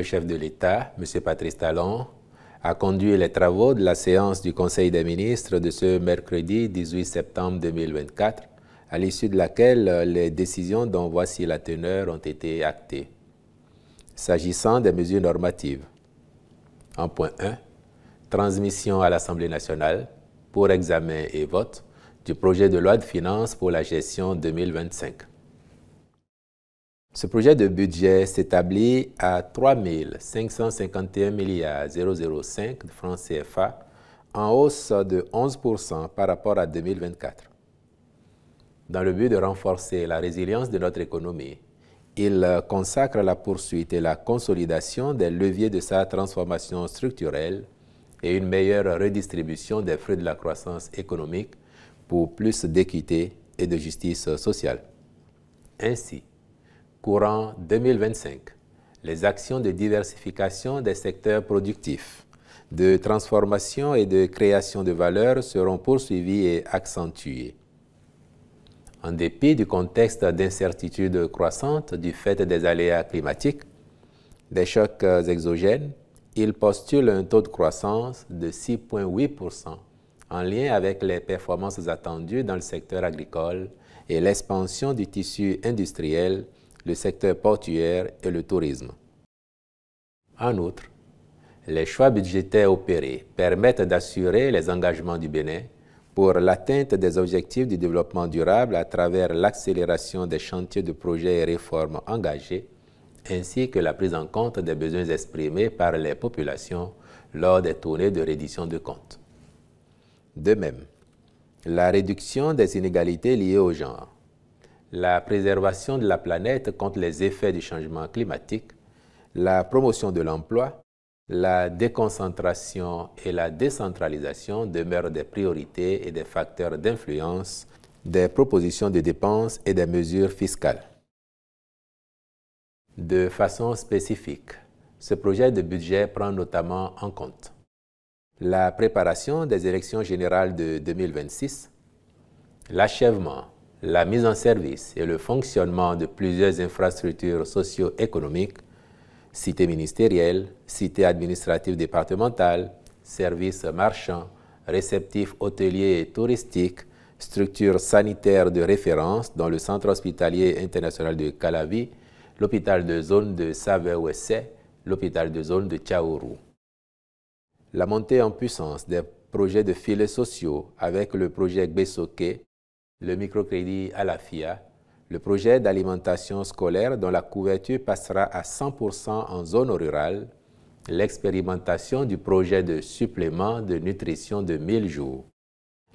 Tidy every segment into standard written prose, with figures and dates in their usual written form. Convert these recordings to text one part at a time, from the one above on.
Le chef de l'État, M. Patrice Talon, a conduit les travaux de la séance du Conseil des ministres de ce mercredi 18 septembre 2024, à l'issue de laquelle les décisions dont voici la teneur ont été actées. S'agissant des mesures normatives, en point 1, transmission à l'Assemblée nationale pour examen et vote du projet de loi de finances pour la gestion 2025. Ce projet de budget s'établit à 3 551 005 de francs CFA, en hausse de 11% par rapport à 2024. Dans le but de renforcer la résilience de notre économie, il consacre la poursuite et la consolidation des leviers de sa transformation structurelle et une meilleure redistribution des fruits de la croissance économique pour plus d'équité et de justice sociale. Ainsi, courant 2025, les actions de diversification des secteurs productifs, de transformation et de création de valeur seront poursuivies et accentuées. En dépit du contexte d'incertitude croissante du fait des aléas climatiques, des chocs exogènes, il postule un taux de croissance de 6,8% en lien avec les performances attendues dans le secteur agricole et l'expansion du tissu industriel, le secteur portuaire et le tourisme. En outre, les choix budgétaires opérés permettent d'assurer les engagements du Bénin pour l'atteinte des objectifs du développement durable à travers l'accélération des chantiers de projets et réformes engagés, ainsi que la prise en compte des besoins exprimés par les populations lors des tournées de reddition de comptes. De même, la réduction des inégalités liées au genre, la préservation de la planète contre les effets du changement climatique, la promotion de l'emploi, la déconcentration et la décentralisation demeurent des priorités et des facteurs d'influence des propositions de dépenses et des mesures fiscales. De façon spécifique, ce projet de budget prend notamment en compte la préparation des élections générales de 2026, l'achèvement, la mise en service et le fonctionnement de plusieurs infrastructures socio-économiques, cités ministérielles, cités administratives départementales, services marchands, réceptifs hôteliers et touristiques, structures sanitaires de référence dont le centre hospitalier international de Calavi, l'hôpital de zone de Save-Ouessé, l'hôpital de zone de Tchaourou. La montée en puissance des projets de filets sociaux avec le projet Gbesoké, le microcrédit à la FIA, le projet d'alimentation scolaire dont la couverture passera à 100% en zone rurale, l'expérimentation du projet de supplément de nutrition de 1000 jours,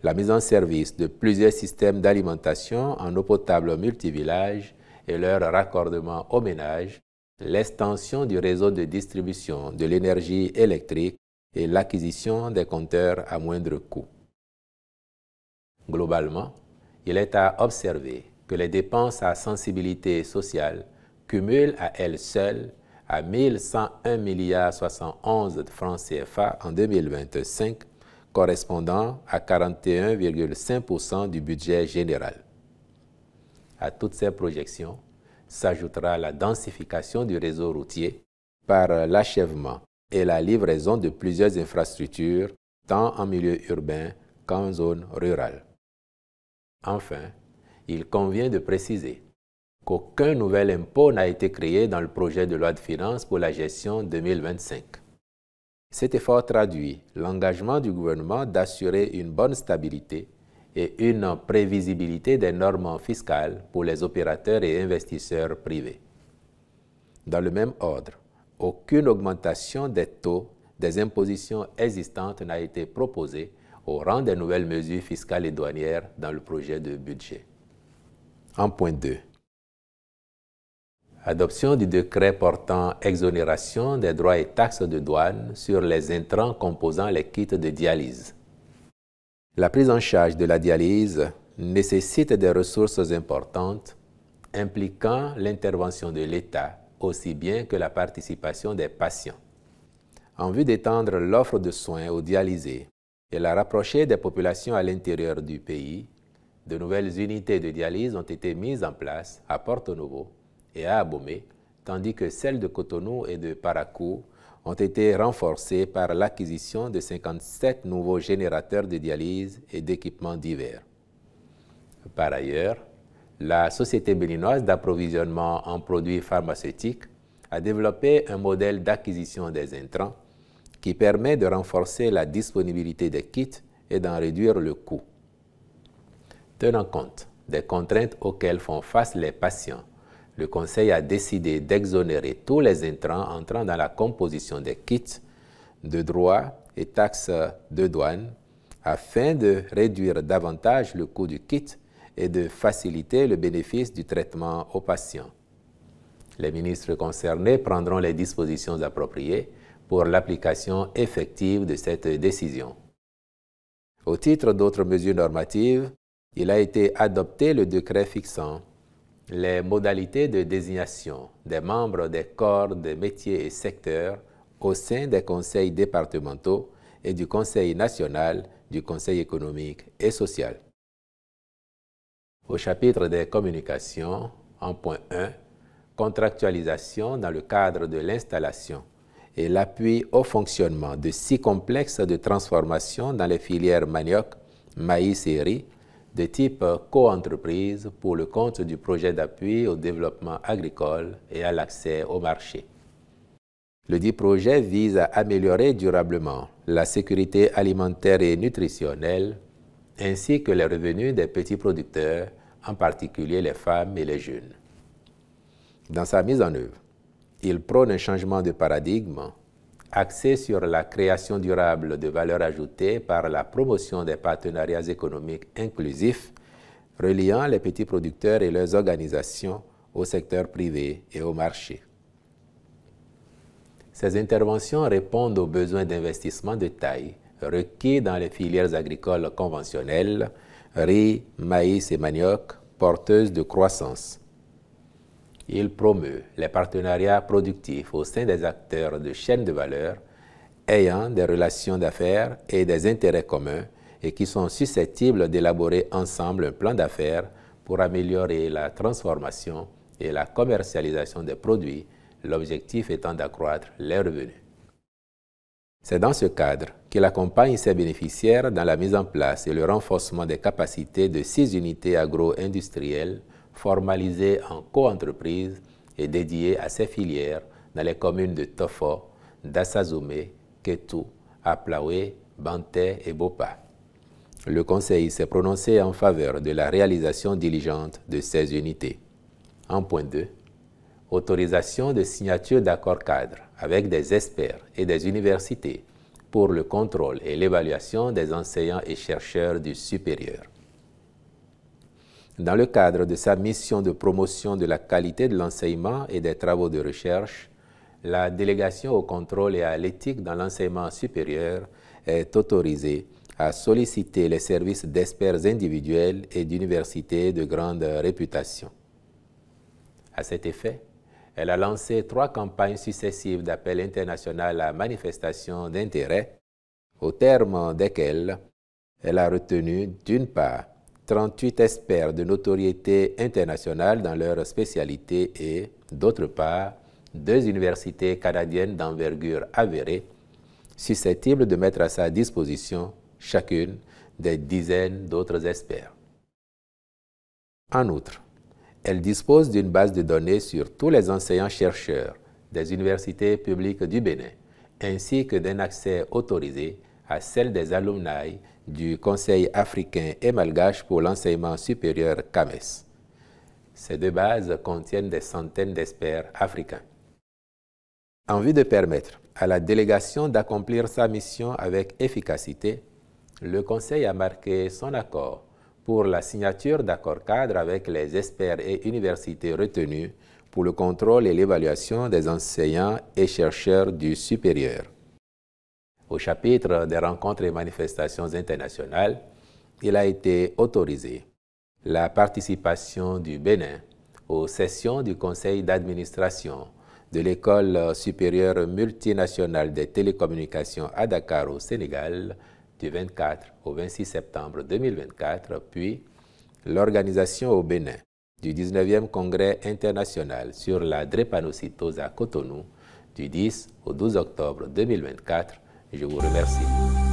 la mise en service de plusieurs systèmes d'alimentation en eau potable multivillage et leur raccordement aux ménages, l'extension du réseau de distribution de l'énergie électrique et l'acquisition des compteurs à moindre coût. Globalement, il est à observer que les dépenses à sensibilité sociale cumulent à elles seules à 1101,71 de francs CFA en 2025, correspondant à 41,5% du budget général. À toutes ces projections s'ajoutera la densification du réseau routier par l'achèvement et la livraison de plusieurs infrastructures, tant en milieu urbain qu'en zone rurale. Enfin, il convient de préciser qu'aucun nouvel impôt n'a été créé dans le projet de loi de finances pour la gestion 2025. Cet effort traduit l'engagement du gouvernement d'assurer une bonne stabilité et une prévisibilité des normes fiscales pour les opérateurs et investisseurs privés. Dans le même ordre, aucune augmentation des taux des impositions existantes n'a été proposée au rang des nouvelles mesures fiscales et douanières dans le projet de budget. En point 2. Adoption du décret portant exonération des droits et taxes de douane sur les intrants composant les kits de dialyse. La prise en charge de la dialyse nécessite des ressources importantes impliquant l'intervention de l'État aussi bien que la participation des patients. En vue d'étendre l'offre de soins aux dialysés et la rapprocher des populations à l'intérieur du pays, de nouvelles unités de dialyse ont été mises en place à Porto Novo et à Abomey, tandis que celles de Cotonou et de Parakou ont été renforcées par l'acquisition de 57 nouveaux générateurs de dialyse et d'équipements divers. Par ailleurs, la Société béninoise d'approvisionnement en produits pharmaceutiques a développé un modèle d'acquisition des intrants qui permet de renforcer la disponibilité des kits et d'en réduire le coût. Tenant compte des contraintes auxquelles font face les patients, le Conseil a décidé d'exonérer tous les intrants entrant dans la composition des kits de droits et taxes de douane afin de réduire davantage le coût du kit et de faciliter le bénéfice du traitement aux patients. Les ministres concernés prendront les dispositions appropriées pour l'application effective de cette décision. Au titre d'autres mesures normatives, il a été adopté le décret fixant les modalités de désignation des membres des corps de métiers et secteurs au sein des conseils départementaux et du Conseil national du Conseil économique et social. Au chapitre des communications, en point 1, contractualisation dans le cadre de l'installation et l'appui au fonctionnement de 6 complexes de transformation dans les filières manioc, maïs et riz, de type co-entreprise pour le compte du projet d'appui au développement agricole et à l'accès au marché. Le dit projet vise à améliorer durablement la sécurité alimentaire et nutritionnelle, ainsi que les revenus des petits producteurs, en particulier les femmes et les jeunes. Dans sa mise en œuvre, il prône un changement de paradigme axé sur la création durable de valeur ajoutée par la promotion des partenariats économiques inclusifs reliant les petits producteurs et leurs organisations au secteur privé et au marché. Ces interventions répondent aux besoins d'investissement de taille requis dans les filières agricoles conventionnelles, riz, maïs et manioc, porteuses de croissance. Il promeut les partenariats productifs au sein des acteurs de chaînes de valeur ayant des relations d'affaires et des intérêts communs et qui sont susceptibles d'élaborer ensemble un plan d'affaires pour améliorer la transformation et la commercialisation des produits, l'objectif étant d'accroître les revenus. C'est dans ce cadre qu'il accompagne ses bénéficiaires dans la mise en place et le renforcement des capacités de 6 unités agro-industrielles formalisées en co-entreprise et dédiées à ces filières dans les communes de Tofo, d'Assazomé, Ketou, Aplaoué, Banté et Bopa. Le Conseil s'est prononcé en faveur de la réalisation diligente de ces unités. En point 2, autorisation de signature d'accords cadres avec des experts et des universités pour le contrôle et l'évaluation des enseignants et chercheurs du supérieur. Dans le cadre de sa mission de promotion de la qualité de l'enseignement et des travaux de recherche, la délégation au contrôle et à l'éthique dans l'enseignement supérieur est autorisée à solliciter les services d'experts individuels et d'universités de grande réputation. À cet effet, elle a lancé 3 campagnes successives d'appel international à manifestation d'intérêt, au terme desquelles elle a retenu, d'une part, 38 experts de notoriété internationale dans leur spécialité et, d'autre part, 2 universités canadiennes d'envergure avérée, susceptibles de mettre à sa disposition, chacune, des dizaines d'autres experts. En outre, elle dispose d'une base de données sur tous les enseignants-chercheurs des universités publiques du Bénin, ainsi que d'un accès autorisé à celle des alumni du Conseil africain et malgache pour l'enseignement supérieur CAMES. Ces 2 bases contiennent des centaines d'experts africains. En vue de permettre à la délégation d'accomplir sa mission avec efficacité, le Conseil a marqué son accord pour la signature d'accords cadres avec les experts et universités retenus pour le contrôle et l'évaluation des enseignants et chercheurs du supérieur. Au chapitre des rencontres et manifestations internationales, il a été autorisé la participation du Bénin aux sessions du conseil d'administration de l'École supérieure multinationale des télécommunications à Dakar au Sénégal du 24 au 26 septembre 2024, puis l'organisation au Bénin du 19e Congrès international sur la drépanocytose à Cotonou du 10 au 12 octobre 2024. Je vous remercie.